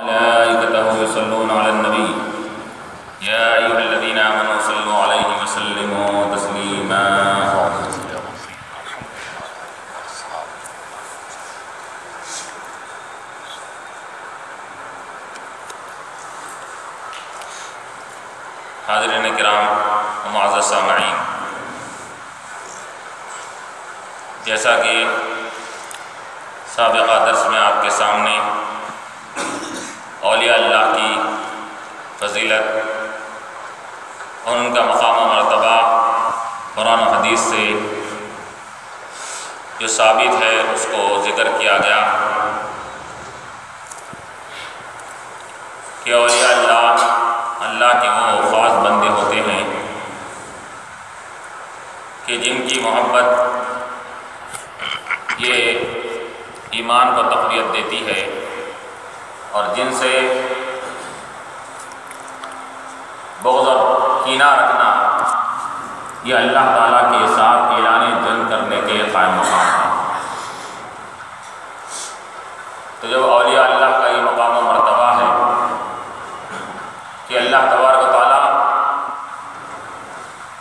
ملائكته يصلون على النبي يا أيها الذين آمنوا صلوا عليه وسلموا تسليما. حاضرین کرام و معزز سامعین، جیسا کہ سابقہ درس میں آپ کے سامنے اولیاء اللہ کی فضیلت اور ان کا مقام و مرتبہ قرآن و حدیث سے جو ثابت ہے اس کو ذکر کیا گیا کہ اولیاء اللہ کے وہ خاص بندے ہوتے ہیں کہ جن کی محبت یہ ایمان کو تقویت دیتی ہے اور جن سے بغض اور کینہ رکھنا یہ اللہ تعالیٰ کے ساتھ اعلان جنگ کرنے کے قائم مقام ہے. تو جب اولیاء اللہ کا یہ مقام و مرتبہ ہے کہ اللہ تبارک و تعالیٰ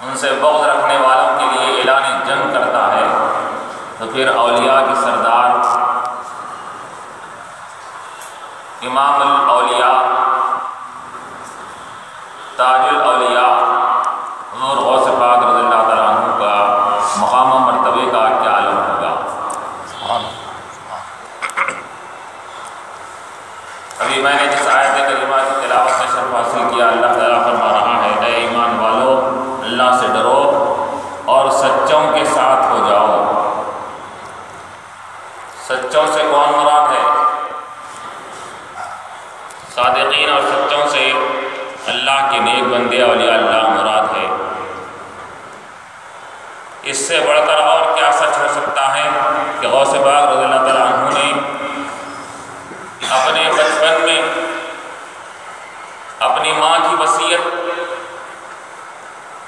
ان سے بغض رکھنے والوں کے لیے اعلان جنگ کرتا ہے، تو پھر اولیاء کے سردار امام الاولیاء تاج الاولیاء حضور غوث پاک رضی اللہ تعالیٰ عنہ کا مقام و مرتبے کا کیا عالم ہوگا. ابھی میں نے جس آیت کریمہ کی تلاوت سے شرف حاصل کیا، اللہ تعالیٰ فرما رہا ہے اے ایمان والو اللہ سے ڈرو اور سچوں کے ساتھ ہو جاؤ. سچوں سے کون مراد ہے؟ صادقین اور سچوں سے اللہ کے نیک بندے اولیاء اللہ مراد ہے. اس سے بڑھ کر اور کیا سچ ہو سکتا ہے کہ غوث پاک رضی اللہ تعالیٰ عنہ نے اپنے بچپن میں اپنی ماں کی وصیت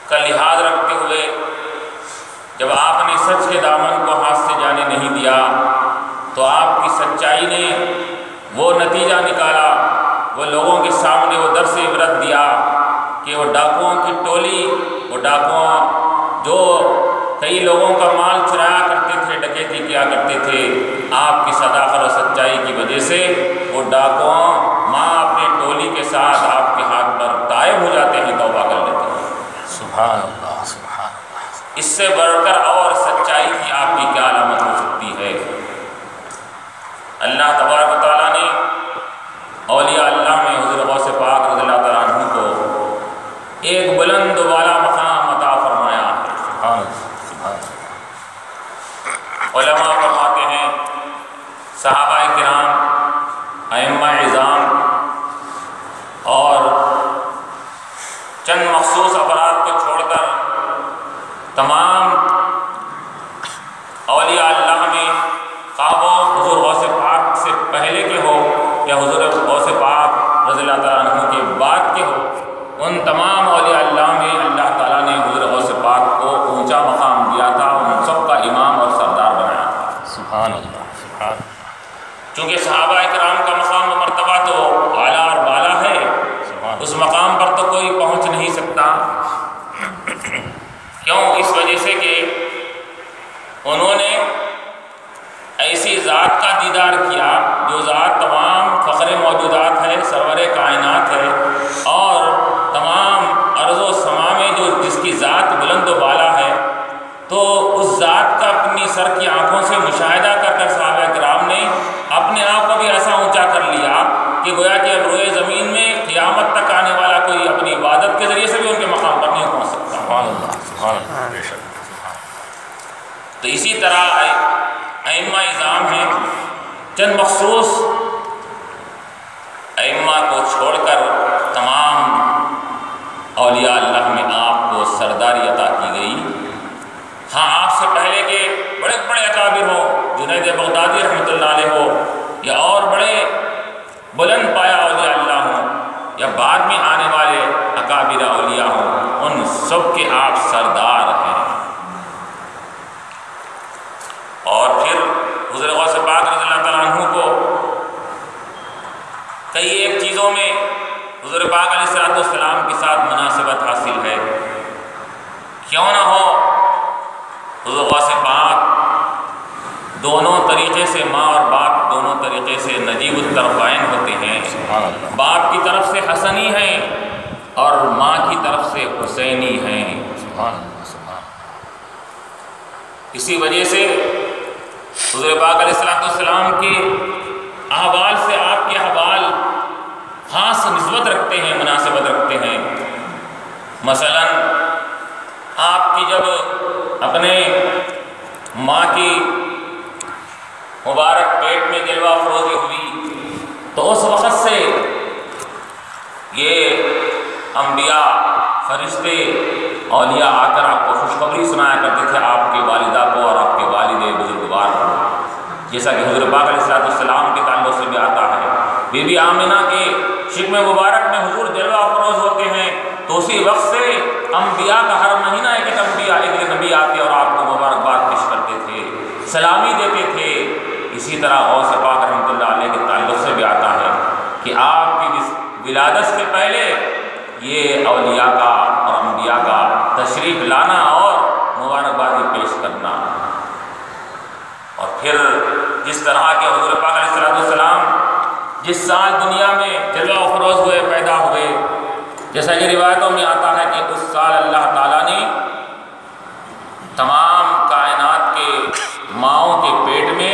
کا لحاظ رکھتے ہوئے جب آپ نے سچ کے دامن کو ہاتھ سے جانے نہیں دیا تو آپ کی سچائی نے وہ نتیجہ نکالا، وہ لوگوں کے سامنے وہ درس عبرت دیا کہ وہ ڈاکوؤں کی ٹولی، وہ ڈاکو جو کئی لوگوں کا مال چرایا کرتے تھے، ڈکیتی کیا کرتے تھے، آپ کی صداقت اور سچائی کی وجہ سے وہ ڈاکو ماں اپنے ٹولی کے ساتھ آپ کے ہاتھ پر طائب ہو جاتے ہیں، توبہ کر لیتے ہیں. سبحان اللہ سبحان اللہ. اس سے بڑھ کر اور سچائی کی آپ کی کیا علامت ہو سکتی ہے؟ اللہ تبارک و تعالیٰ نے اولیاء اللہ میں حضور غوث پاک رضی اللہ تعالیٰ عنہ کو ایک بلند و بالا مقام عطا فرمایا ہے. علماء فرماتے ہیں صحابہ کرام، ائمہ اعظام اور چند مخصوص افراد کو چھوڑ کر تمام اولیاء اللہ میں خواہ وہ حضور غوث پاک سے پہلے کے ہو یا حضور غوث پاک رضی اللہ تعالیٰ عنہ کے بعد کے ہو، ان تمام اولیاء اللہ میں اللہ تعالیٰ نے حضور غوث پاک کو اونچا مقام دیا تھا، ان سب کا امام اور سردار بنایا تھا. سبحان اللہ سبحان اللہ. چونکہ صحابہ کرام کا مقام و مرتبہ تو اعلیٰ اور بالا ہے، اس مقام پر تو کوئی پہنچ نہیں سکتا. کیوں؟ اس وجہ سے کہ انہوں نے ایسی ذات کا دیدار کیا جو ذات تمام فخر موجودات ہے، سرور کائنات ہے، اور تمام ارض و سما میں جو جس کی ذات بلند و بالا ہے، تو اس ذات کا اپنی سر کی آنکھوں سے مشاہدہ کر کر صحابہ کرام نے اپنے آپ کو بھی ایسا اونچا کر لیا کہ گویا کہ اب روئے زمین میں قیامت تک آنے والا کوئی اپنی عبادت کے ذریعے سے بھی ان کے مقام پر نہیں پہنچ سکتا. سبحان اللہ سبحان اللہ. تو اسی طرح ائمہ اعظام ہیں، چند مخصوص ائمہ کو چھوڑ کر تمام اولیاء اللہ میں آپ کو سرداری عطا کی گئی. ہاں، آپ سے پہلے کے بڑے بڑے اکابر ہو، جنید بغدادی رحمۃ اللہ علیہ ہو، یا اور بڑے بلند پایا اولیاء اللہ ہوں، یا بعد میں آنے والے اکابر اولیاء ہوں، ان سب کے آپ سردار ہیں. اور پھر حضور غوث پاک رضی اللہ تعالیٰ عنہ کو کئی ایک چیزوں میں حضور پاک علیہ الصلوۃ والسلام کے ساتھ مناسبت حاصل ہے، کیوں نہ ہو حضور غوث پاک دونوں طریقے سے، ماں اور باپ دونوں طریقے سے نجیب الطرفین ہوتے ہیں، باپ کی طرف سے حسنی ہیں اور ماں کی طرف سے حسینی ہیں۔ اسی وجہ سے حضور پاک علیہ السلام کے احوال سے آپ کے احوال خاص نسبت رکھتے ہیں، مناسبت رکھتے ہیں۔ مثلا آپ کی جب اپنے ماں کی مبارک پیٹ میں جلوہ افروزی ہوئی تو اس وقت سے یہ انبیاء، فرشتے، اولیاء آ کر آپ کو خوشخبری سنایا کرتے تھے آپ کے والدہ کو اور آپ کے والد بزرگوار کو، جیسا کہ حضور پاک علیہ السلام کے تعلق سے بھی آتا ہے۔ بی بی آمنہ کے شکم مبارک میں حضور جلوہ افروز ہوتے ہیں تو اسی وقت سے انبیاء کا ہر مہینہ ایک انبیاء، ایک نبی آتے اور آپ کو مبارکباد پیش کرتے تھے، سلامی دیتے تھے۔ اسی طرح غوث پاک رحمۃ اللہ علیہ کے تعلق سے بھی آتا ہے کہ آپ کی ولادت سے پہلے یہ اولیاء کا اور انبیاء کا تشریف لانا اور مبارکبادی پیش کرنا، اور پھر جس طرح کے حضور پاک علیہ السلام جس سال دنیا میں جلوہ افروز ہوئے، پیدا ہوئے، جیسا کہ روایتوں میں آتا ہے کہ اس سال اللہ تعالیٰ نے تمام کائنات کے ماؤں کے پیٹ میں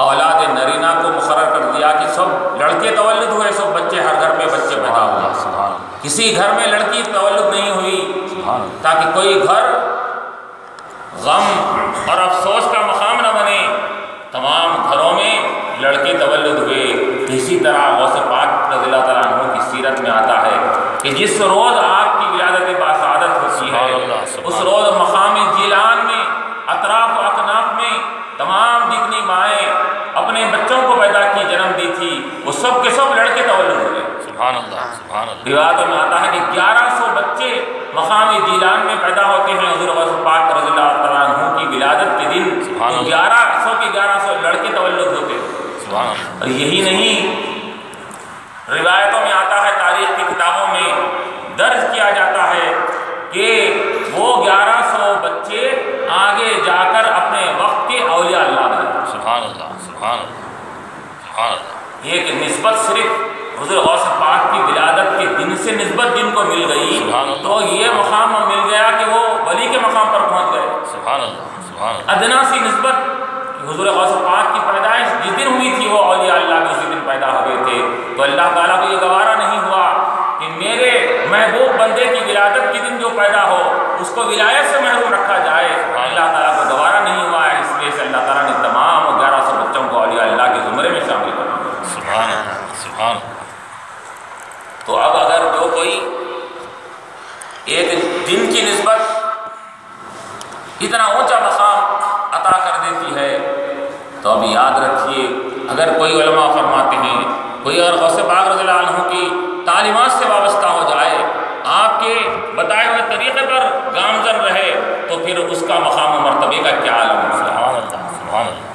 اولاد نرینہ کو مقرر کر دیا کہ سب لڑکے تولد ہوئے، سب بچے، ہر گھر میں بچے پیدا ہوئے، کسی گھر میں لڑکی تولد نہیں ہوئی، تاکہ کوئی گھر غم اور افسوس کا مقام نہ بنے، تمام گھروں میں لڑکے تولد ہوئے۔ اسی طرح غوث پاک رضی اللہ تعالیٰ عنہ کی سیرت میں آتا ہے کہ جس روز آپ کی ولادت باسعادت ہوتی ہے اس روز مقام جیلان میں اطراف و اکناف میں تمام جتنی مائیں اپنے بچوں کو پیدا کی، جنم دی تھی، وہ سب کے سب لڑکے تولد ہوئے۔ سبحان اللہ، سبحان اللہ۔ روایتوں میں آتا ہے کہ 1100 بچے مقام جیلان میں پیدا ہوتے ہیں حضور غوث پاک رضی اللہ تعالیٰ عنہ کی ولادت کے دن، 1100 کے 1100 لڑکے تولد ہوتے ہیں۔ اور یہی نہیں، روایتوں میں آتا ہے، تاریخ کی کتابوں میں درج کیا جاتا ہے کہ وہ 1100 بچے آگے جا کر اپنے وقت کے اولیاء اللہ بنے۔ سبحان اللہ، سبحان اللہ، سبحان اللہ۔ یہ کہ نسبت صرف حضور غوث پاک کی ولادت کے دن سے نسبت جن کو مل گئی تو یہ مقام مل گیا کہ وہ ولی کے مقام پر پہنچ گئے۔ سبحان اللہ، سبحان اللہ۔ ادنا سی نسبت کہ حضور غوث پاک کی پیدائش جس دن ہوئی تھی وہ اولیاء اللہ بھی اسی دن پیدا ہوئے تھے، تو اللہ تعالیٰ کو یہ گوارا نہیں ہوا کہ میرے محبوب بندے کی ولادت کے دن جو پیدا ہو اس کو ولایت سے محروم رکھا جائے۔ اللہ تعالیٰ کو گوارا نہیں ہوا ہے، اس لیے سے اللہ تعالیٰ نے تمام 1100 بچوں کو اولیاء اللہ کے زمرے میں شامل کر دیا۔ سبحان اللہ، سبحان اللہ۔ تو اب اگر جو کوئی ایک دن کی نسبت اتنا اونچا مقام عطا کر دیتی ہے تو اب یاد رکھیے، اگر کوئی علماء فرماتے ہیں کوئی اگر غوث پاک رضی اللہ عنہ کی تعلیمات سے وابستہ ہو جائے، آپ کے بتائے ہوئے طریقے پر گامزن رہے، تو پھر اس کا مقام و مرتبے کا کیا عالم ہے۔ سبحان اللہ، سبحان اللہ،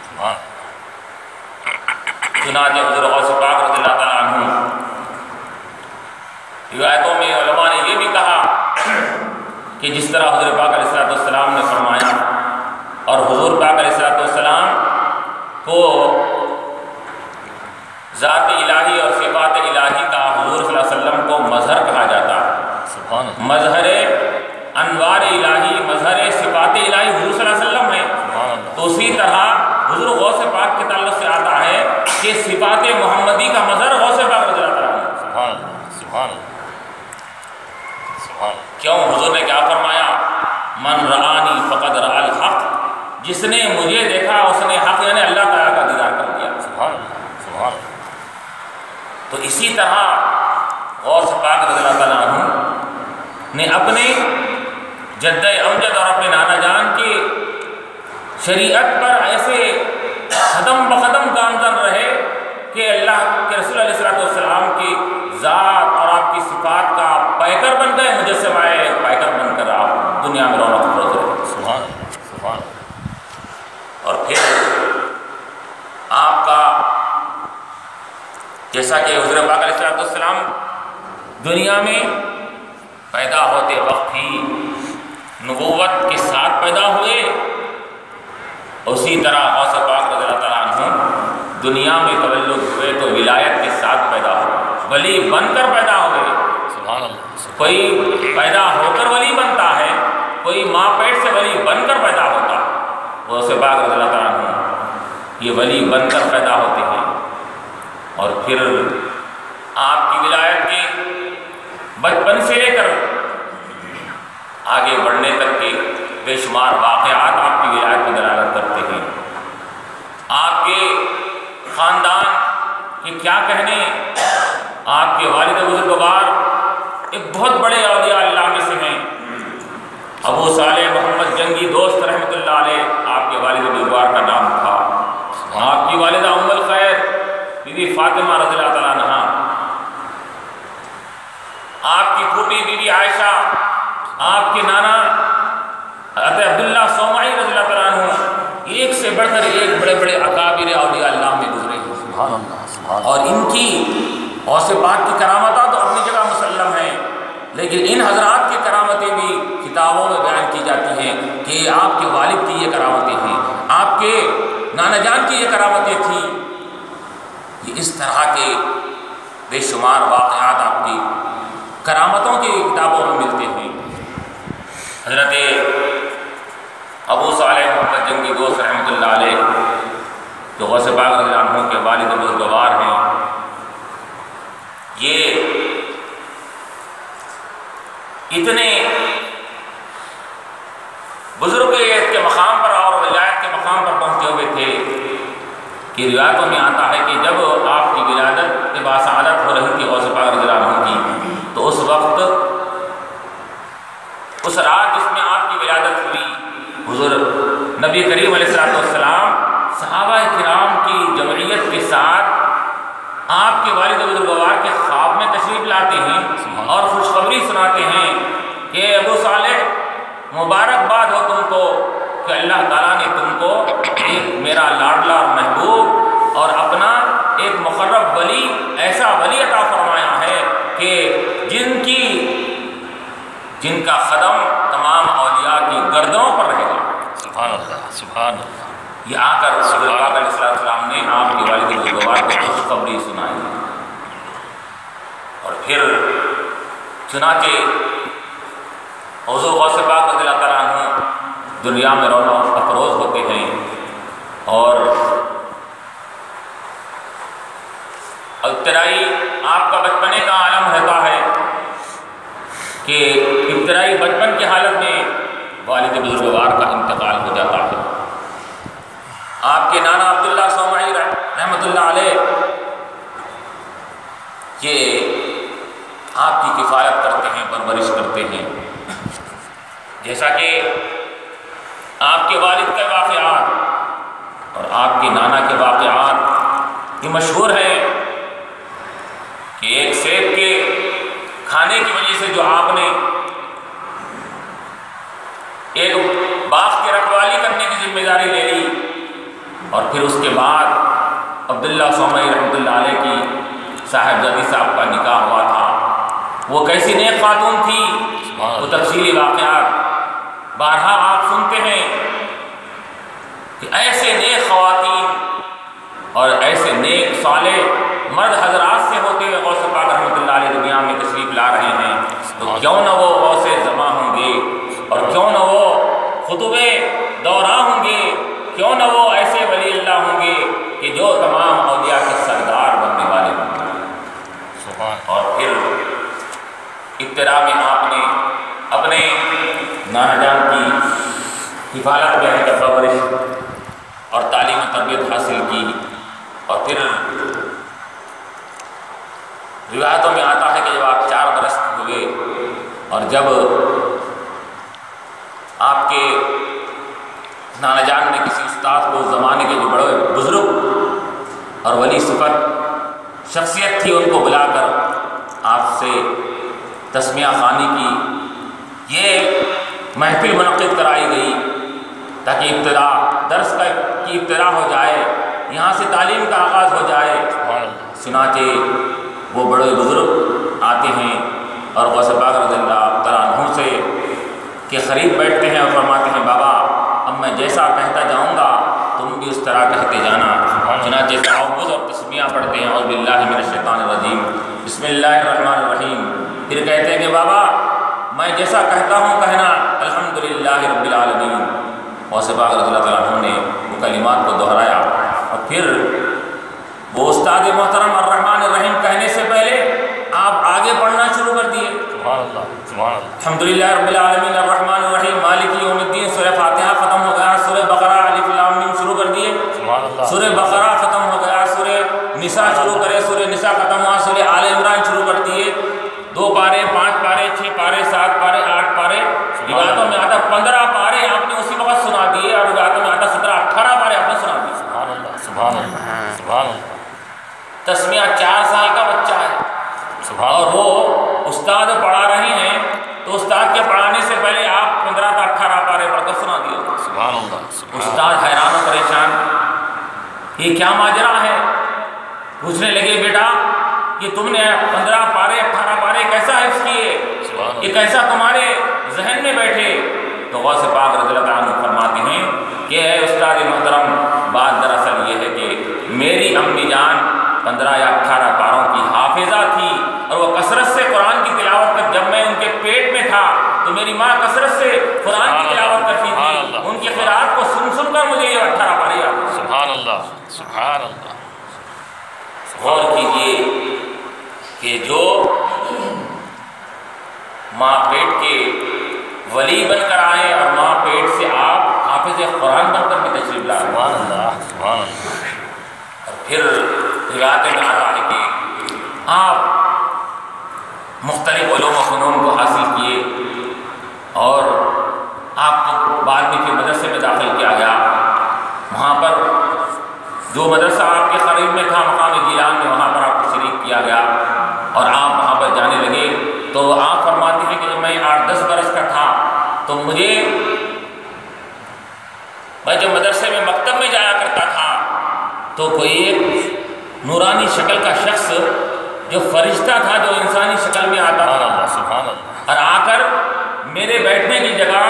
سبحان اللہ۔ چنانچہ حضور غوث پاک رضی اللہ تعالیٰ عنہ روایتوں میں علماء نے یہ بھی کہا کہ جس طرح حضور پاک علیہ السلام نے فرمایا، اور حضور پاک علیہ السلام کو ذات الہی اور صفات الہی کا حضور صلی اللہ علیہ وسلم کو مظہر کہا جاتا ہے۔ سبحان اللہ۔ مظہر انوار الہی، مظہر صفات الہی حضور صلی اللہ علیہ وسلم ہے۔ سبحان اللہ۔ تو اسی طرح حضور غوث پاک کے تعلق سے آتا ہے کہ صفات محمدی کا مظہر غوث پاک رضی اللہ تعالیٰ عنہ۔ سبحان اللہ، سبحان اللہ، سبحان اللہ۔ کیوں؟ حضور نے کیا فرمایا؟ من رآنی فقد رأى الحق، جس نے مجھے دیکھا اس نے حق یعنی اللہ تعالیٰ کا دیدار کر دیا۔ سبحان اللہ، سبحان اللہ۔ تو اسی طرح غوث پاک رضی اللہ تعالیٰ عنہ نے اپنے جد امجد اور اپنے نانا جان کی شریعت پر ایسے قدم بقدم گامزن رہے کہ اللہ کے رسول علیہ السلام کی ذات اور آپ کی صفات کا پیکر بن گئے، مجسمہ پیکر بن کر آپ دنیا میں رونق افروز رہے۔ سبحان اللہ، سبحان اللہ۔ اور پھر آپ کا جیسا جیسا کہ حضور پاک علیہ السلام دنیا میں پیدا ہوتے وقت ہی نبوت کے ساتھ پیدا ہوئے، اسی طرح غوث پاک رضی اللہ تعالیٰ عنہ دنیا میں تولد ہوئے تو ولایت کے ساتھ پیدا ہوئے، ولی بن کر پیدا ہوئے۔ سبحان اللہ۔ کوئی پیدا ہو کر ولی بنتا ہے، کوئی ماں پیٹ سے ولی بن کر پیدا ہوتا ہے۔ غوث پاک رضی اللہ تعالیٰ عنہ یہ ولی بن کر پیدا ہوتے ہیں، اور پھر آپ کی ولایت کے بچپن سے لے کر آگے بڑھنے تک کے بے شمار واقعات آپ کی ولایت میں دلالت کرتے ہیں۔ آپ کے خاندان کے کیا کہنے، آپ کے والد بزرگوار ایک بہت بڑے اولیاء اللہ میں سے ہیں۔ ابو صالح محمد جنگی دوست رحمۃ اللہ علیہ آپ کے والد بزرگوار کا نام تھا۔ آپ کی والدہ ام الخیر بی بی فاطمہ رضی اللہ تعالیٰ عنہا، آپ کی پھوپھی بی بی عائشہ، آپ کے نانا حضرت عبداللہ صومعی رضی اللہ تعالیٰ عنہ، ایک سے بڑھ کر ایک بڑے بڑے اکابر اولیاء اللہ میں گزرے ہیں۔ سبحان اللہ، سبحان اور ان کی غوث پاک کی کرامتیں تو اپنی جگہ مسلم ہیں، لیکن ان حضرات کی کرامتیں بھی کتابوں میں بیان کی جاتی ہیں کہ آپ کے والد کی یہ کرامتیں ہیں، آپ کے نانا جان کی یہ کرامتیں تھیں۔ یہ اس طرح کے بے شمار واقعات آپ کی کرامتوں کی کتابوں میں ملتے ہیں۔ حضرت ابو صالح محمد جنگی دوست رحمۃ اللہ علیہ جو غوث پاک رضی اللہ عنہ کے والد بزرگوار ہیں، یہ اتنے بزرگیت کے مقام پر اور ولایت کے مقام پر پہنچے ہوئے تھے کہ روایتوں میں آتا ہے کہ جب آپ کی ولادت کے باسعادت ہو رہی تھی غوث پاک رضی اللہ عنہ کی، تو اس وقت اس رات جس میں آپ کی ولادت ہوئی، حضور نبی کریم علیہ السلام صحابہ کرام کی جمعیت کے ساتھ آپ کے والد بزرگوار کے خواب میں تشریف لاتے ہیں اور خوشخبری سناتے ہیں کہ ابو صالح مبارکباد ہو تم کو کہ اللہ تعالیٰ نے تم کو ایک میرا لاڈلا اور محبوب اور اپنا ایک مقرب ولی، ایسا ولی عطا فرمایا ہے کہ جن کا قدم تمام اولیاء کی گردنوں پر رہے گا۔ سبحان اللہ، سبحان اللہ۔ یہ آ کر رسول پاک علیہ السلام نے آپ کے والد بزرگوار کو خوشخبری سنائی، اور پھر چنانچہ حضور غوث پاک رضی اللہ تعالیٰ عنہ دنیا میں رونق افروز ہوتے ہیں، اور ابتدائی آپ کا بچپنے کا عالم رہتا ہے کہ ابتدائی بچپن کی حالت میں والد بزرگوار کا انتقال ہو جاتا ہے۔ آپ کے نانا عبداللہ صومعی رحمۃ اللہ علیہ یہ آپ کی کفایت کرتے ہیں، پرورش کرتے ہیں، جیسا کہ آپ کے والد کے واقعات اور آپ کے نانا کے واقعات یہ مشہور ہیں کہ ایک سیب کے کھانے کی وجہ سے جو آپ نے ایک باغ کی رکھوالی کرنے کی ذمہ داری لے لی، اور پھر اس کے بعد عبداللہ صومعی رحمۃ اللہ علیہ کی صاحبزادی صاحب کا نکاح ہوا تھا، وہ کیسی نیک خاتون تھی، وہ تفصیلی واقعات بارہا آپ سنتے ہیں کہ ایسے نیک خواتین اور ایسے نیک صالح مرد حضرات سے ہوتے ہوئے غوث پاک رحمۃ اللہ علیہ دنیا میں تشریف لا رہے ہیں، تو کیوں نہ وہ غوث زماں ہوں گے، اور کیوں نہ وہ خطب دوراں ہوں گے، کیوں نہ وہ ایسے ولی اللہ ہوں گے کہ جو تمام اولیاء کے سردار بننے والے ہوں گے۔ اور پھر ابتدا میں آپ نے اپنے نانا جان کی حفاظت میں رہ کر پرورش اور تعلیم و تربیت حاصل کی، اور پھر روایتوں میں آتا ہے کہ جب آپ 4 برس ہوئے اور جب آپ کے نانا جان نے کسی استاد کو زمانے کے جو بڑے بزرگ اور ولی صفت شخصیت تھی ان کو بلا کر آپ سے تسمیہ خوانی کی، یہ محفل منعقد کرائی گئی تاکہ درس کی ابتدا ہو جائے، یہاں سے تعلیم کا آغاز ہو جائے۔ چنانچہ وہ بڑے بزرگ آتے ہیں اور غوث پاک رضی اللہ تعالیٰ عنہ سے کے قریب بیٹھتے ہیں اور فرماتے ہیں بابا اب میں جیسا کہتا جاؤں گا تم بھی اس طرح کہتے جانا۔ چنانچہ تعوذ اور تسمیہ پڑھتے ہیں اعوذ باللہ من الشیطان الرجیم بسم اللہ الرحمن الرحیم، پھر کہتے ہیں کہ بابا میں جیسا کہتا ہوں کہنا الحمدللہ رب العالمین۔ غوث پاک رضی اللہ تعالیٰ عنہ نے وہ کلمات کو دہرایا اور پھر وہ استاد محترم الرحمن الرحیم کہنے سے پہلے آپ آگے پڑھنا شروع کر دیے۔ سبحان اللہ سبحان اللہ۔ الحمدللہ رب العالمین الرحمن الرحیم مالک یوم الدین، سورہ فاتحہ ختم ہو گیا، سورہ بقرہ الف لام میم شروع کر دیے، سبحان اللہ۔ سورہ بقرہ ختم ہو گیا، سورہ نساء شروع کرے، سورہ نساء ختم ہوا، سورہ آل عمران شروع کر دیے۔ 2 پارے 5 پارے 6 پارے 7 پارے 8 پارے، روایتوں میں آتا 15 پارے آپ نے اسی وقت سنا دیے اور روایتوں میں آتا 17 18 پارے آپ نے سنا دیے۔ سبحان اللہ سبحان اللہ سبحان اللہ۔ تسمیہ 4 سال کا بچہ ہے اور وہ استاد پڑھا رہے ہیں تو استاد کے پڑھانے سے پہلے آپ 15 تا 18 پارے پڑھ کر سنا دیے۔ سبحان اللہ۔ استاد حیران و پریشان، یہ کیا ماجرا ہے؟ پوچھنے لگے بیٹا یہ تم نے 15 پارے 18 پارے کیسا حفظ کیے، یہ کیسا تمہارے ذہن میں بیٹھے؟ تو غوث پاک رضی اللہ عنہ فرماتے ہیں کہ اے استاد محترم، بات دراصل یہ ہے کہ میری امی جان 15 یا 18 پاروں کی حافظہ تھی اور وہ کثرت سے قرآن کی تلاوت کر، جب میں ان کے پیٹ میں تھا تو میری ماں کثرت سے قرآن کی تلاوت کرتی تھی، ان کی قرآت کو سن سن کر مجھے یہ 18 پارے یاد ہیں۔ سبحان اللہ سبحان اللہ۔ غور کیجئے کہ جو ماں پیٹ کے ولی بن کر آئے اور ماں پیٹ سے آپ حافظ قرآن بن کر بھی تشریف لائے۔ سبحان اللہ سبحان اللہ۔ اور پھر روایت میں آتا ہے کہ آپ مختلف علوم و فنون کو حاصل کیے اور آپ کو بعد میں پھر مدرسے میں داخل کیا گیا۔ وہاں پر جو مدرسہ آپ کے قریب میں تھا مقام گیلان میں، وہاں پر آپ کو شریک کیا گیا اور آپ وہاں پر جانے لگے۔ تو آپ فرماتے ہیں کہ جب میں 8-10 برس کا تھا تو میں جب مدرسے میں مکتب میں جایا کرتا تھا تو کوئی ایک نورانی شکل کا شخص جو فرشتہ تھا، جو انسانی شکل میں آتا تھا سبحان اللہ اور آ کر میرے بیٹھنے کی جگہ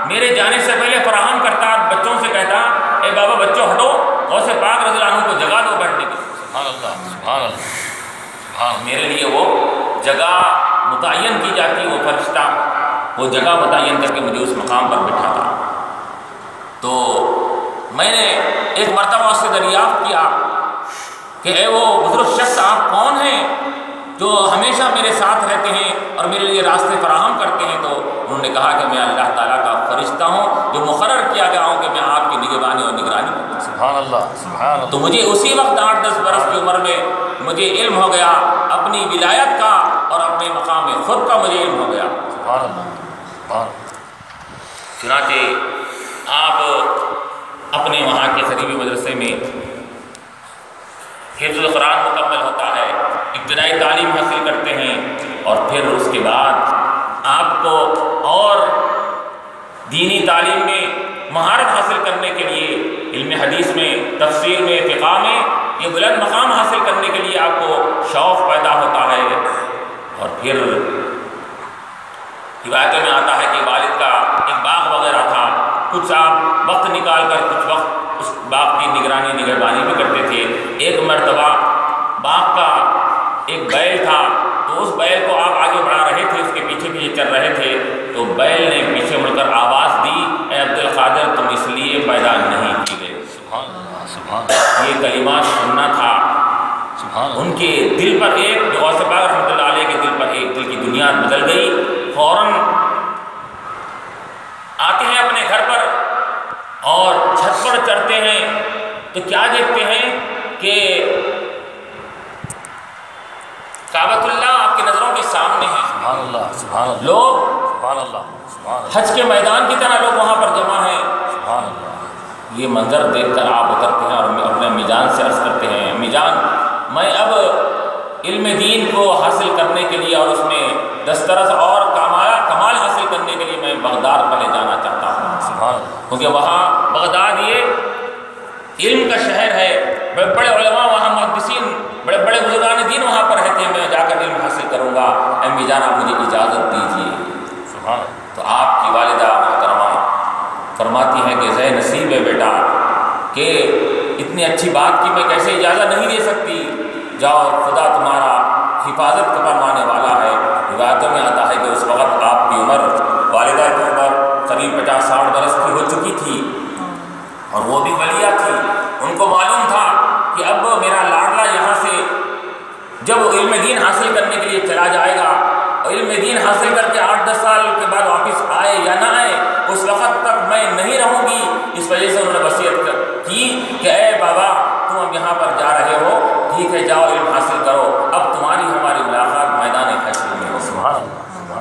میرے جانے سے پہلے فراہم کرتا، بچوں سے کہتا اے بابا بچوں ہٹو، غوث پاک رضی اللہ عنہ کو جگہ دو بیٹھنے کی۔ سبحان اللہ سبحان اللہ۔ میرے لیے وہ جگہ متعین کی جاتی، وہ فرشتہ وہ جگہ متعین کر کے مجھے اس مقام پر بٹھاتا۔ تو میں نے ایک مرتبہ اس سے دریافت کیا کہ اے وہ بزرگ شخص آپ کون ہیں جو ہمیشہ میرے ساتھ رہتے ہیں اور میرے لیے راستے فراہم کرتے ہیں؟ تو انہوں نے کہا کہ میں اللہ تعالیٰ کا فرشتہ ہوں جو مقرر کیا گیا ہوں کہ میں آپ کی نگہبانی اور نگرانی کرتا ہوں۔ سبحان اللہ سبحان اللہ۔ تو مجھے اسی وقت 8-10 برس کی عمر میں مجھے علم ہو گیا اپنی ولایت کا اور اپنے مقام خود کا مجھے علم ہو گیا۔ سبحان اللہ سبحان اللہ۔ چنانچہ آپ اپنے وہاں کے قریبی مدرسے میں حفظ القرآن مکمل ہوتا ہے، ابتدائی تعلیم حاصل کرتے ہیں اور پھر اس کے بعد آپ کو اور دینی تعلیم میں مہارت حاصل کرنے کے لیے علم حدیث میں، تفسیر میں، فقہ میں یہ بلند مقام حاصل کرنے کے لیے آپ کو شوق پیدا ہوتا ہے۔ اور پھر روایتوں میں آتا ہے کہ والد کا ایک باغ وغیرہ تھا، کچھ آپ وقت نکال کر کچھ وقت اس باغ کی نگرانی بھی کرتے تھے۔ ایک مرتبہ باغ کا ایک بیل تھا تو اس بیل کو آپ آگے بڑھا رہے تھے، اس کے پیچھے پیچھے چل رہے تھے تو بیل نے پیچھے مڑ کر آواز دی اے عبد القادر تم اس لیے پیدا نہیں کی گئے۔ سبحان اللہ سبحان اللہ۔ یہ کلمات سننا تھا سبحان اللہ۔ ان کے دل پر ایک جو غوث پاک رحمۃ اللہ علیہ کے دل پر ایک دل کی دنیا بدل گئی۔ فوراً آتے ہیں اپنے گھر پر اور چھت پر چڑھتے ہیں تو کیا دیکھتے ہیں کہ کعبۃ اللہ آپ کی نظروں کے سامنے ہے۔ سبحان اللہ سبحان اللہ۔ لوگ سبحان اللہ سبحان اللہ۔ حج کے میدان کی طرح لوگ وہاں پر جمع ہیں۔ سبحان اللہ۔ یہ منظر دیکھ کر آپ اترتے ہیں اور اپنے امی جان سے عرض کرتے ہیں امی جان میں اب علم دین کو حاصل کرنے کے لیے اور اس میں دسترس اور کمال حاصل کرنے کے لیے میں بغداد پہلے جانا چاہتا ہوں، سبحان اللہ۔ کیونکہ وہاں بغداد یہ علم کا شہر ہے، بڑے بڑے علماء وہاں محدثین بڑے بڑے بزرگ اچھی بات کی میں کیسے اجازت نہیں دے سکتی، جاؤ خدا تمہارا حفاظت فرمانے والا ہے۔ روایتوں میں آتا ہے کہ اس وقت آپ کی عمر، والدہ کی عمر قریب 50-60 برس کی ہو چکی تھی، اور وہ بھی ولیہ تھی۔ ان کو معلوم تھا کہ اب میرا لاڈلا یہاں سے جب علم دین حاصل کرنے کے لیے چلا جائے گا، اور علم دین حاصل کر کے 8-10 سال کے بعد واپس آئے یا نہ آئے، اس وقت تک میں نہیں رہوں گی۔ اس وجہ سے انہوں نے وصیت کی کہ اے بابا تم اب یہاں پر جا رہے ہو، ٹھیک ہے جاؤ علم حاصل کرو، اب تمہاری ہماری ملاقات میدان حشر میں ہو۔ سبحان اللہ۔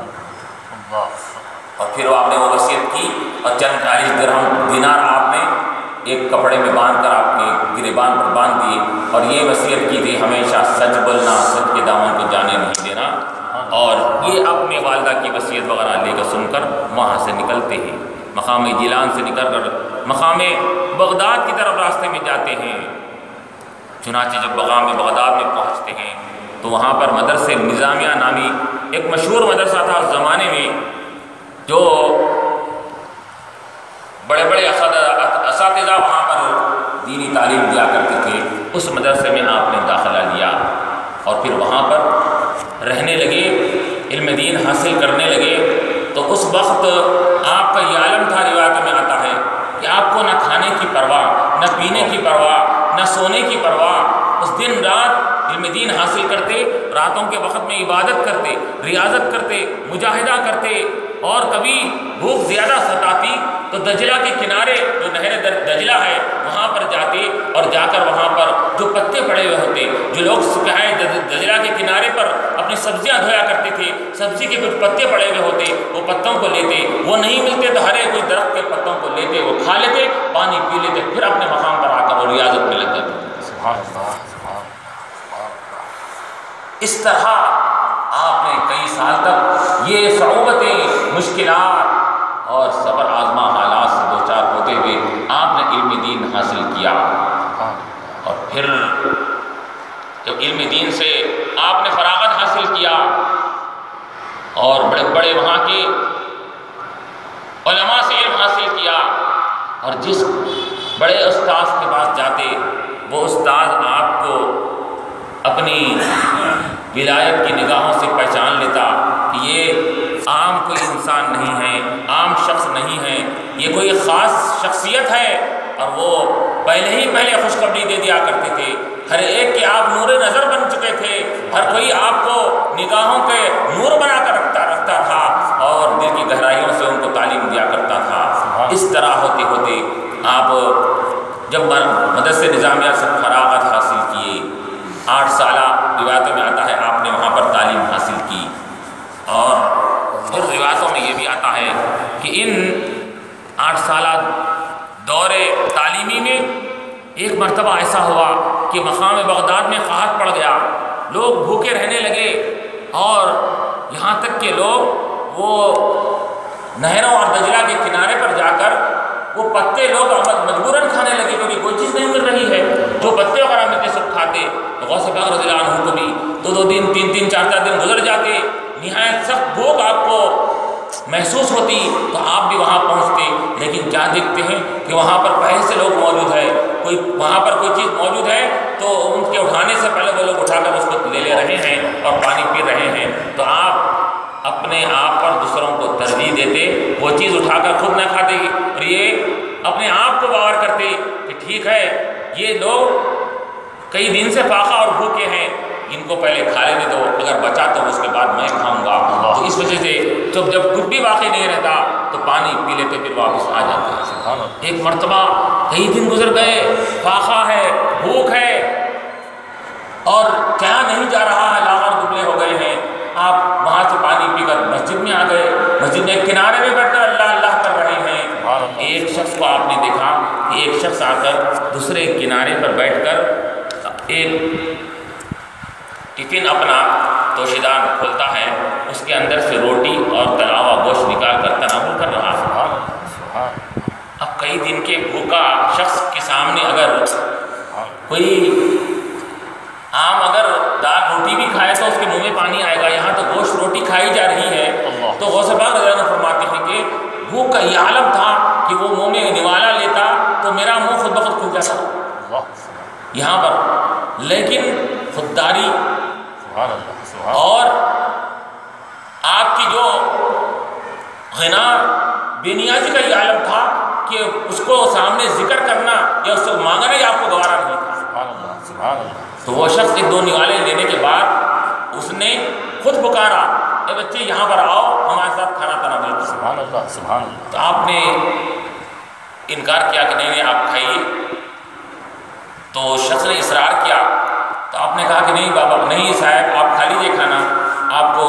اور پھر آپ نے وہ وصیت کی، اور چند 40 درہم دینار آپ نے ایک کپڑے میں باندھ کر آپ کے گریبان پر باندھ دیے، اور یہ وصیت کی تھی ہمیشہ سچ بولنا، سچ کے دامن کو جانے نہیں دینا۔ اور یہ اپنے والدہ کی وصیت وغیرہ لے کر سن کر وہاں سے نکلتے ہیں، مقام جیلان سے نکل کر مقام بغداد کی طرف راستے میں جاتے ہیں۔ چنانچہ جب مقام بغداد میں پہنچتے ہیں تو وہاں پر مدرسے نظامیہ نامی ایک مشہور مدرسہ تھا اس زمانے میں، جو بڑے بڑے اساتذہ وہاں پر دینی تعلیم دیا کرتے تھے۔ اس مدرسے میں آپ نے داخلہ لیا، اور پھر وہاں پر رہنے لگے، علم دین حاصل کرنے لگے۔ تو اس وقت آپ کا یہ عالم تھا، روایت میں آتا ہے کہ آپ کو نہ کھانے کی پرواہ، نہ پینے کی پرواہ، نہ سونے کی پرواہ۔ اس دن رات علم دین حاصل کرتے، راتوں کے وقت میں عبادت کرتے، ریاضت کرتے، مجاہدہ کرتے، اور کبھی بھوک زیادہ ستاتی تو دجلہ کے کنارے جو نہر دجلہ ہے وہاں پر جاتے، اور جا کر وہاں پر جو پتے پڑے ہوئے ہوتے، جو لوگ دجلہ کے کنارے پر اپنی سبزیاں دھویا کرتے تھے، سبزی کے کچھ پتے پڑے ہوئے ہوتے، وہ پتوں کو لیتے، وہ نہیں ملتے تو ہرے کوئی درخت کے پتوں کو لیتے، وہ کھا لیتے، پانی پی لیتے، پھر اپنے مقام پر آ کر وہ ریاضت میں لگ جاتے تھے۔ سبحان اللہ۔ اس طرح آپ نے کئی سال تک یہ صعوبتیں، مشکلات اور صبر آزما حالات سے دوچار ہوتے ہوئے آپ نے علم دین حاصل کیا۔ اور پھر جب علم دین سے آپ نے فراغت حاصل کیا اور بڑے بڑے وہاں کے علماء سے علم حاصل کیا، اور جس بڑے استاذ کے پاس جاتے وہ استاذ آپ کو اپنی ولایت کی نگاہوں سے پہچان لیتا کہ یہ عام کوئی انسان نہیں ہے، عام شخص نہیں ہے، یہ کوئی خاص شخصیت ہے۔ اور وہ پہلے خوشخبری دے دیا کرتے تھے، ہر ایک کے آپ نور نظر بن چکے تھے، ہر کوئی آپ کو نگاہوں کے نور بنا کر رکھتا تھا، اور دل کی گہرائیوں سے ان کو تعلیم دیا کرتا تھا۔ اس طرح ہوتے ہوتے آپ جب مدرسہ نظامیہ سے فراغت حاصل کیے، 8 سالہ روایتوں میں آتا ہے آپ نے وہاں پر تعلیم حاصل کی۔ اور پھر روایتوں میں یہ بھی آتا ہے کہ ان 8 سالہ دور تعلیمی میں ایک مرتبہ ایسا ہوا کہ مقام بغداد میں قحط پڑ گیا، لوگ بھوکے رہنے لگے، اور یہاں تک کہ لوگ وہ نہروں اور دجلہ کے کنارے پر جا کر وہ پتے لوگ مجبوراً کھانے لگے، کیونکہ کوئی چیز نہیں مل رہی ہے، جو پتے وغیرہ ملتے سب کھاتے۔ تو غوث پاک رضی اللہ عنہ کو بھی 2 دن 3 4 دن گزر جاتے، نہایت سخت بھوک آپ کو محسوس ہوتی، تو آپ بھی وہاں پہنچتے، لیکن کیا دیکھتے ہیں کہ وہاں پر پہلے سے لوگ موجود ہے، وہاں پر کوئی چیز موجود ہے تو ان کے اٹھانے سے پہلے وہ لوگ اٹھا کر اس کو لے رہے ہیں اور پانی پی رہے ہیں۔ تو آپ اپنے آپ پر دوسروں کو ترجیح دیتے، وہ چیز اٹھا کر خود نہ کھاتے، اور یہ اپنے آپ کو باور کرتے کہ ٹھیک ہے یہ لوگ کئی دن سے فاقہ اور بھوکے ہیں، ان کو پہلے کھا لینے دو، اگر بچا تو اس کے بعد میں کھاؤں گا۔ تو اس وجہ سے جب کچھ بھی باقی نہیں رہتا تو پانی پی لیتے، پھر واپس آ جاتے ہیں۔ ایک مرتبہ کئی دن گزر گئے، فاقہ ہے، بھوک ہے، اور کیا نہیں جا رہا ہے، لاغر دبلے ہو گئے ہیں۔ آپ وہاں سے پانی پی کر مسجد میں آ گئے، مسجد میں کنارے میں بیٹھ کر اللہ اللہ کر رہے ہیں۔ ایک شخص کو آپ نے دیکھا، ایک شخص آ کر دوسرے کنارے پر بیٹھ کر ایک ٹفن اپنا توشیدان کھولتا ہے، اس کے اندر سے روٹی اور تلا ہوا گوشت نکال کر تناول کر رہا ہے۔ اب کئی دن کے بھوکا شخص کے سامنے اگر کوئی عام اگر دال روٹی بھی کھائے تو اس کے منہ میں پانی آئے گا، یہاں تو گوشت روٹی کھائی جا رہی ہے۔ تو غوث پاک رضی اللہ عنہ فرماتے ہیں کہ بھوک کا یہ عالم تھا کہ وہ منہ میں نوالا لیتا تو میرا منہ خود بخود کھل جاتا۔ اور آپ کی جو غنا بے نیازی کا یہ عالم تھا کہ اس کو سامنے ذکر کرنا یا اس کو مانگنا ہی آپ کو گوارا نہیں تھا۔ تو وہ شخص ایک دو نوالے لینے کے بعد اس نے خود پکارا، اے بچے یہاں پر آؤ ہمارے ساتھ کھانا تناول کرو۔ تو آپ نے انکار کیا کہ نہیں آپ کھائیے، تو شخص نے اصرار کیا، تو آپ نے کہا کہ نہیں بابا نہیں صاحب آپ کھا لیجیے کھانا، آپ کو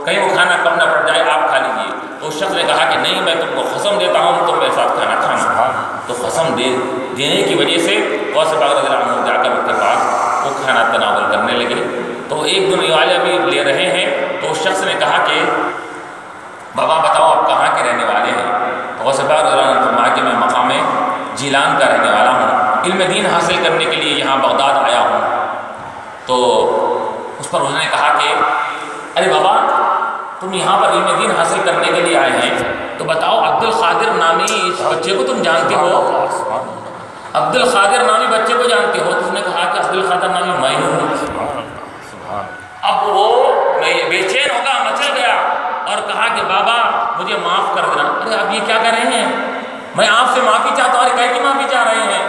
کہیں وہ کھانا کم نہ پڑ جائے آپ کھا لیجیے۔ تو اس شخص نے کہا کہ نہیں میں تم کو قسم دیتا ہوں تم میرے ساتھ کھانا کھانا۔ تو قسم دینے کی وجہ سے غوث پاک رضی اللہ عنہ جا کر اس کے پاس وہ کھانا تناول کرنے لگے۔ تو ایک دن والے ابھی لے رہے ہیں، تو اس شخص نے کہا کہ بابا بتاؤ آپ کہاں کے رہنے والے ہیں؟ تو غوث پاک رضی اللہ عنہ نے فرمایا کہ میں مقام جیلان کا رہنے والا ہوں، علم دین حاصل کرنے کے لیے یہاں بغداد آیا ہوں۔ تو اس پر انہوں نے کہا کہ ارے بابا تم یہاں پر علم دین حاصل کرنے کے لیے آئے ہیں، تو بتاؤ عبد القادر نامی اس بچے کو تم جانتے ہو؟ عبد القادر نامی بچے کو جانتے ہو؟ تو اس نے کہا کہ عبد القادر نامی میں ہوں۔ اب وہ بے چین ہوگا، مچل گیا اور کہا کہ بابا مجھے معاف کر دینا۔ ارے آپ یہ کیا کر رہے ہیں؟ میں آپ سے معافی چاہتا ہوں۔ ارے کہہ کے معافی چاہ رہے ہیں؟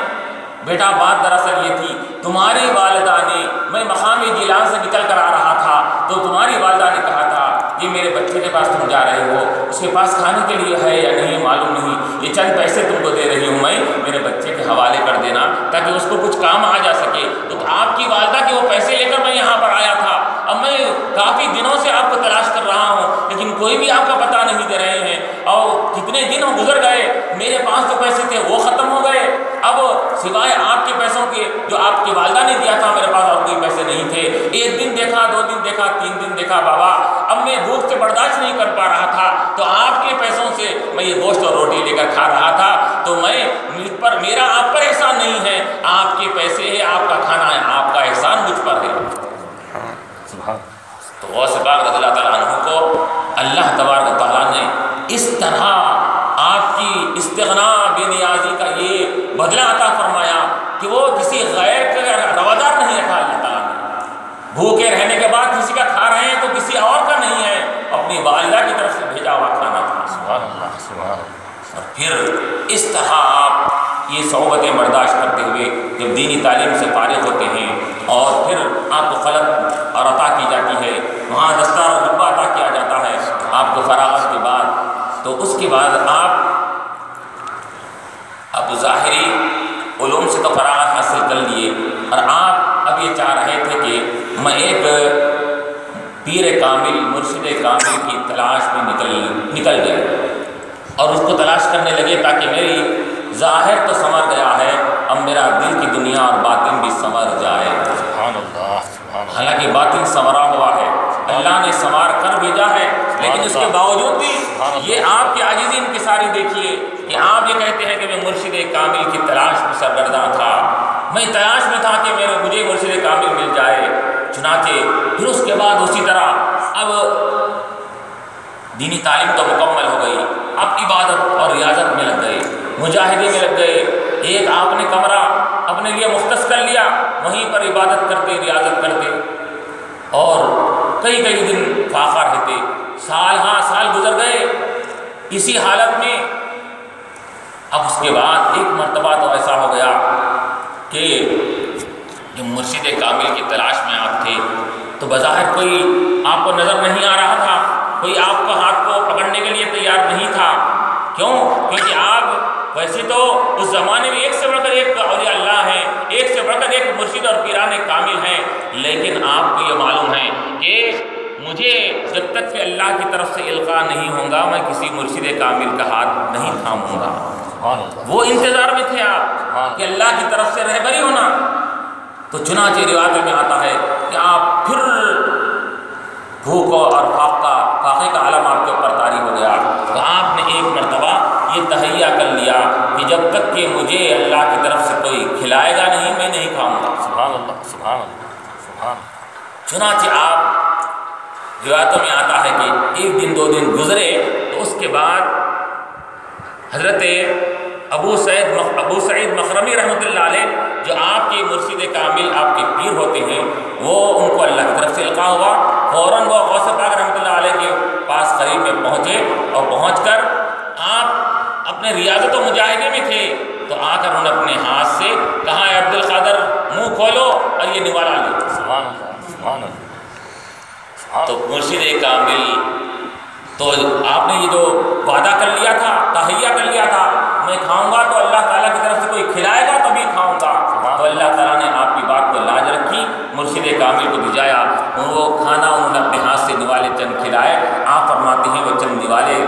بیٹا بات دراصل یہ تھی، تمہاری والدہ نے، میں مقام جیلان سے نکل کر آ رہا تھا تو تمہاری والدہ نے کہا تھا یہ میرے بچے کے پاس تم جا رہے ہو، اس کے پاس کھانے کے لیے ہے یا نہیں معلوم نہیں، یہ چند پیسے تم کو دے رہی ہوں میں، میرے بچے کے حوالے کر دینا تاکہ اس کو کچھ کام آ جا سکے۔ تو آپ کی والدہ کے وہ پیسے لے کر میں یہاں پر آیا تھا، اب میں کافی دنوں سے آپ کو تلاش کر رہا ہوں لیکن کوئی بھی آپ کا پتہ نہیں دے رہے ہیں، اور کتنے دن گزر گئے، میرے پاس جو پیسے تھے وہ ختم ہو گئے، اب سوائے آپ کے پیسوں کے جو آپ کی والدہ نے دیا تھا میرے پاس اور کوئی پیسے نہیں تھے۔ ایک دن دیکھا، دو دن دیکھا، تین دن دیکھا بابا، اب میں بھوک سے برداشت نہیں کر پا رہا تھا تو آپ کے پیسوں سے میں یہ گوشت اور روٹی لے کر کھا رہا تھا، تو میرا آپ پر احسان نہیں ہے، آپ کے پیسے ہے، آپ کا کھانا ہے، آپ کا احسان مجھ پر ہے۔ تو غوث پاک رضی اللہ تعالیٰ عنہ کو اللہ تبارک و تعالیٰ نے اس طرح آپ کی استغنا بے نیازی کا یہ بدلہ عطا فرمایا کہ وہ کسی غیر کا روادار نہیں رکھا اللہ تعالیٰ نے۔ بھوکے رہنے کے بعد کسی کا کھا رہے ہیں تو کسی اور کا نہیں ہے، اپنی والدہ کی طرف سے بھیجا ہوا کھانا تھا۔ سبحان اللہ، سبحان اللہ۔ اور پھر اس طرح آپ یہ صعوبتیں برداشت کرتے ہوئے جب دینی تعلیم سے فارغ ہوتے ہیں اور پھر آپ کو خلق اور عطا کی جاتی ہے، وہاں دستار اور ڈبہ عطا کیا جاتا ہے آپ کو فراغت کے بعد، تو اس کے بعد آپ اب ظاہری علوم سے تو فراغت حاصل کر لیے اور آپ اب یہ چاہ رہے تھے کہ میں ایک پیر کامل، مرشد کامل کی تلاش میں نکل گئے اور اس کو تلاش کرنے لگے تاکہ میری ظاہر تو سنور گیا ہے، اب میرا دل کی دنیا اور باطن بھی سنور جائے۔ سبحان اللہ، سبحان اللہ۔ حالانکہ باطن سنورا ہوا ہے، اللہ نے سنوار کر بھیجا ہے، لیکن اس کے باوجود بھی یہ آپ کی عاجزی انکساری دیکھیے کہ آپ یہ کہتے ہیں کہ میں مرشد کامل کی تلاش میں سرگرداں تھا، میں تلاش میں تھا کہ مجھے مرشد کامل مل جائے۔ چنانچہ پھر اس کے بعد اسی طرح اب دینی تعلیم تو مکمل ہو گئی، اب عبادت اور ریاضت میں لگ گئے، مجاہدے میں لگ گئے۔ ایک آپ نے کمرہ اپنے لیے مختص کر لیا، وہیں پر عبادت کرتے، ریاضت کرتے اور کئی دن فاقہ رہتے، سال گزر گئے اسی حالت میں۔ اب اس کے بعد ایک مرتبہ تو ایسا ہو گیا کہ جو مرشد کامل کی تلاش میں آپ تھے تو بظاہر کوئی آپ کو نظر نہیں آ رہا تھا، کوئی آپ کو ہاتھ کو پکڑنے کے لیے تیار نہیں تھا۔ کیوں؟ کیونکہ آپ ویسے تو اس زمانے میں ایک سے بڑھ کر ایک اولیاء اللہ ہیں، ایک سے بڑھ کر ایک مرشد اور پیران کامل ہیں، لیکن آپ کو یہ معلوم ہے کہ مجھے جب تک کہ اللہ کی طرف سے القاء نہیں ہوگا میں کسی مرشد کامل کا ہاتھ نہیں تھاموں گا۔ وہ انتظار میں تھے آپ کہ اللہ کی طرف سے رہبری ہونا۔ تو چنانچہ روایت میں آتا ہے کہ آپ پھر بھوک اور فاقے کا عالم آپ کے اوپر طاری ہو گیا، تو آپ نے ایک مرتبہ یہ تہیہ کر لیا کہ جب تک کہ مجھے اللہ کی طرف سے کوئی کھلائے گا نہیں میں نہیں کھاؤں گا۔ سبحان اللہ، سبحان اللہ، سبحان اللہ۔ چنانچہ آپ روایتوں میں آتا ہے کہ ایک دن دو دن گزرے تو اس کے بعد حضرت ابو سعید مخرمی رحمۃ اللہ علیہ جو آپ کے مرشد کامل آپ کے پیر ہوتے ہیں، وہ ان کو اللہ کی طرف سے القاء اپنے ریاضت و مجاہدے میں تھے، تو آ کر انہوں نے اپنے ہاتھ سے کہا ہے عبد القادر منہ کھولو اور یہ نوالا لو۔ سبحان اللہ، سبحان اللہ۔ تو مرشد کامل، تو آپ نے یہ جو وعدہ کر لیا تھا، تہیہ کر لیا تھا، میں کھاؤں گا تو اللہ تعالیٰ کی طرف سے کوئی کھلائے گا تبھی کھاؤں گا، تو اللہ تعالیٰ نے آپ کی بات کو لاج رکھی، مرشد کامل کو بھجایا، وہ کھانا انہوں نے اپنے ہاتھ سے نوالے چند کھلائے۔ آپ فرماتے ہیں وہ چند نوالے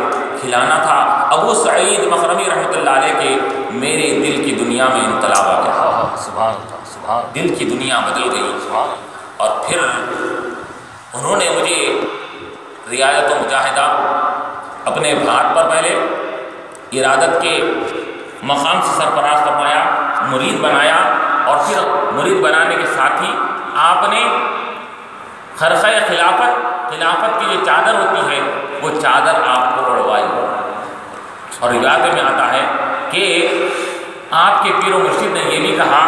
کھلانا تھا ابو سعید مخرمی رحمۃ اللہ علیہ کے میرے دل کی دنیا میں انقلاب آ گیا، سبحان اللہ، سبحان دل کی دنیا بدل گئی، اللہ۔ اور پھر انہوں نے مجھے ریاضت و مجاہدہ اپنے بھاٹ پر پہلے ارادت کے مقام سے سرفراز فرمایا، مرید بنایا، اور پھر مرید بنانے کے ساتھ ہی آپ نے خرقہ خلافت کی جو چادر ہوتی ہے وہ چادر آپ کو اڑوائی، اور روایت میں آتا ہے کہ آپ کے پیر و مرشد نے یہ بھی کہا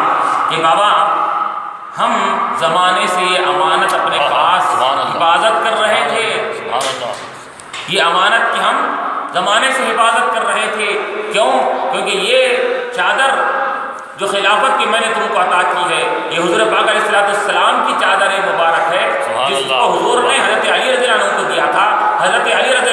کہ بابا ہم زمانے سے یہ امانت اپنے پاس حفاظت کر رہے تھے، یہ امانت کی ہم زمانے سے حفاظت کر رہے تھے، کیوں؟ کیونکہ یہ چادر جو خلافت کی میں نے تم کو عطا کی ہے، یہ حضور پاک علیہ السلام کی چادر مبارک ہے، جس کو حضور نے حضرت علی رضی اللہ عنہ کو دیا تھا۔ حضرت علی رضی